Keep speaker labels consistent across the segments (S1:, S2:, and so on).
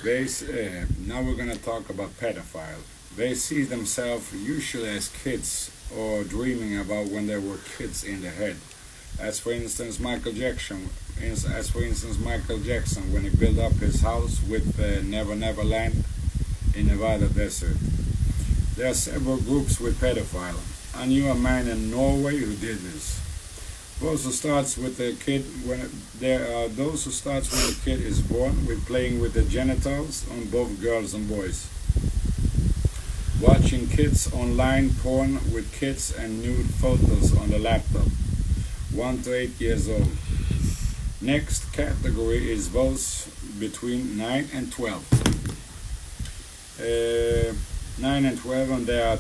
S1: Now we're gonna talk about pedophile. They see themselves usually as kids or dreaming about when they were kids in the head. As for instance, Michael Jackson when he built up his house with Never Never Land in Nevada desert. There are several groups with pedophile. I knew a man in Norway who did this. Those who starts with the kid when there are those who starts when the kid is born with playing with the genitals on both girls and boys. Watching kids online porn with kids and nude photos on the laptop. 1 to 8 years old. Next category is those between 9 and 12. 9 and 12 and their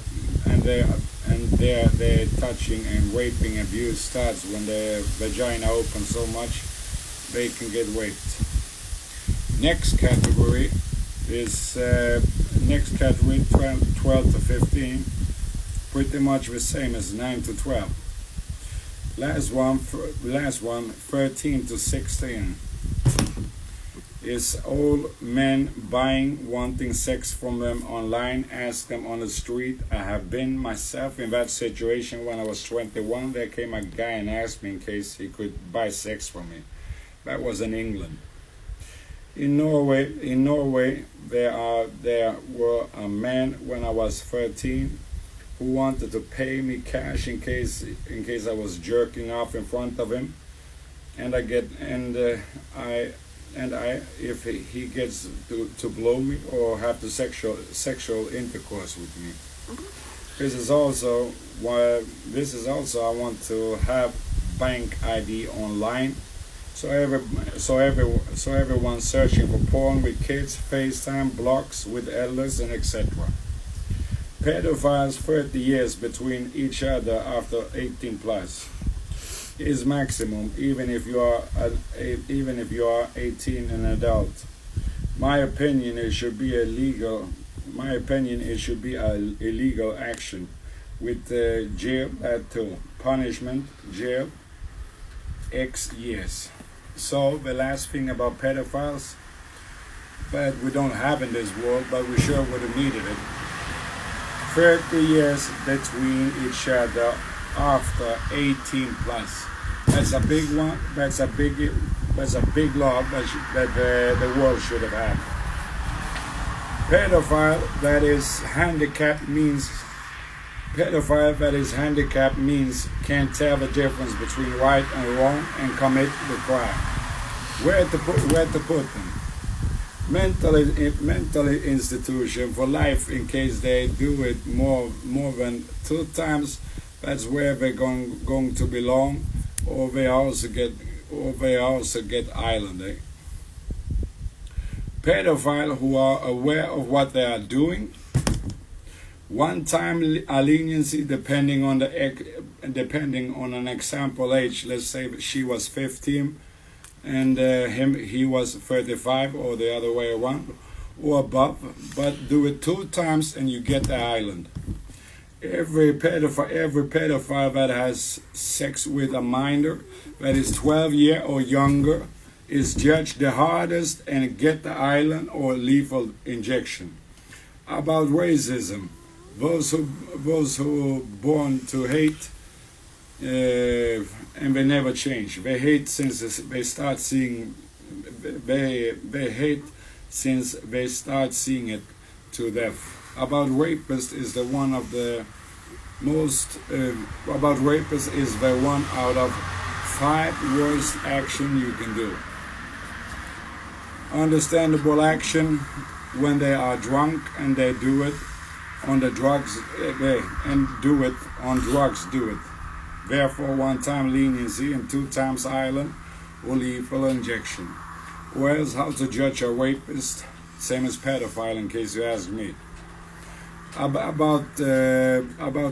S1: touching and raping abuse starts when their vagina opens so much they can get raped. Next category is 12 to 15, pretty much the same as 9 to 12. Last one 13 to 16 is old men wanting sex from them online, ask them on the street. I have been myself in that situation when I was 21. There came a guy and asked me in case he could buy sex from me. That was in England. In Norway, there were a man when I was 13 who wanted to pay me cash in case I was jerking off in front of him, if he gets to blow me or have the sexual intercourse with me. This is also I want to have bank ID online. So everyone searching for porn with kids, FaceTime, blocks with elders, and etc. Pedophiles 30 years between each other after 18 plus is maximum, even if you are 18 and adult. My opinion, it should be illegal. Illegal action with jail too. Punishment, jail, X years. So the last thing about pedophiles, but we don't have in this world, but we sure would have needed it. 30 years between each other after 18 plus. That's a big one. That's a big law that the world should have had. Pedophile that is handicapped means can't tell the difference between right and wrong and commit the crime. Where to put them? Mentally institution for life in case they do it more than 2 times. That's where they're going to belong, or they also get island. Pedophiles who are aware of what they are doing. One-time leniency depending on an example age. Let's say she was 15 and he was 35, or the other way around, or above. But do it 2 times and you get the island. Every pedophile that has sex with a minor that is 12 years or younger is judged the hardest and get the island or lethal injection. About racism. Those who born to hate, and they never change. They hate since they start seeing. They hate since they start seeing it to death. About rapists is the one of the most. About rapists is the one out of 5 worst action you can do. Understandable action when they are drunk and they do it on the drugs, and do it on drugs, do it. Therefore, 1-time leniency and 2 times island or lethal injection. Whereas how to judge a rapist, same as pedophile in case you ask me. About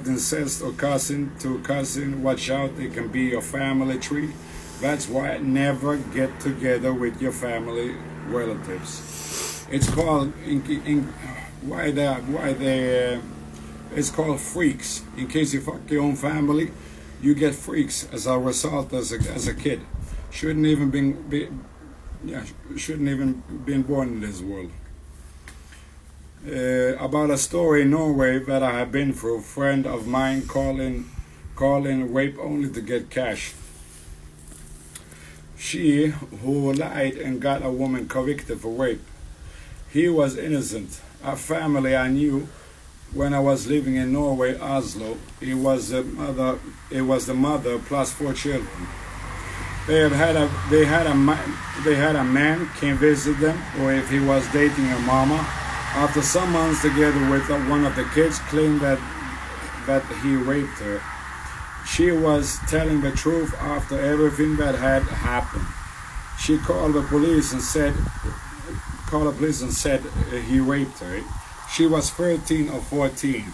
S1: incest or cousin to cousin, watch out, it can be your family tree. That's why never get together with your family relatives. It's called it's called freaks. In case you fuck your own family, you get freaks as a result as a kid. Shouldn't even been born in this world. About a story in Norway that I have been through. A friend of mine calling rape only to get cash. She who lied and got a woman convicted for rape. He was innocent. A family I knew when I was living in Norway, Oslo. It was the mother plus 4 children. They had a man came visit them, or if he was dating a mama. After some months together with one of the kids, claimed that he raped her. She was telling the truth after everything that had happened. She called the police and said he raped her. She was 13 or 14.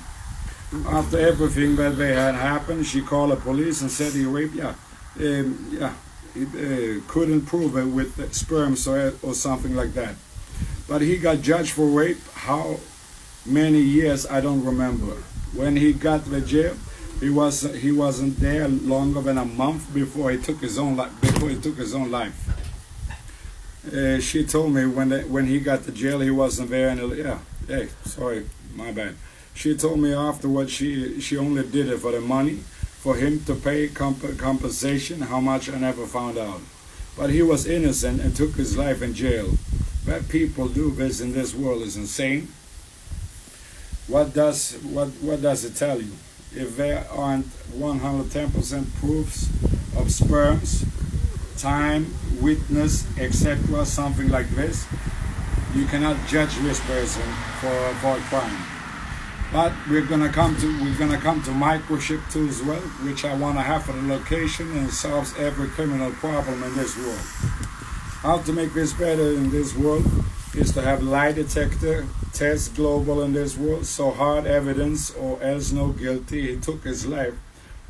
S1: After everything that they had happened, she called the police and said he raped. Couldn't prove it with sperms or something like that. But he got judged for rape. How many years I don't remember. When he got to the jail, he wasn't there longer than a month before he took his own life. She told me when he got to jail, he wasn't there. Sorry, my bad. She told me afterwards she only did it for the money, for him to pay compensation. How much I never found out. But he was innocent and took his life in jail. That people do this in this world is insane. What does it tell you? If there aren't 110% proofs of sperms, time, witness, etc., something like this, you cannot judge this person for a crime. But we're gonna come to microchip too as well, which I want to have for the location, and solves every criminal problem in this world. How to make this better in this world is to have lie detector tests global in this world, so hard evidence or else no guilty. He took his life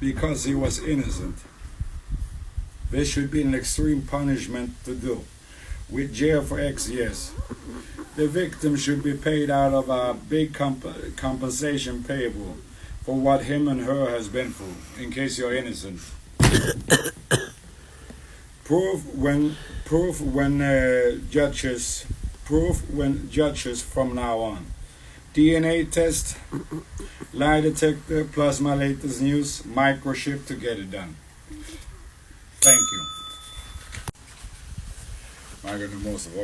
S1: because he was innocent. This should be an extreme punishment to do. With jail for X years. The victim should be paid out of a big compensation payable for what him and her has been through, in case you're innocent. Proof when judges from now on. DNA test, lie detector, plus my latest news, microchip to get it done. Thank you. I got the most of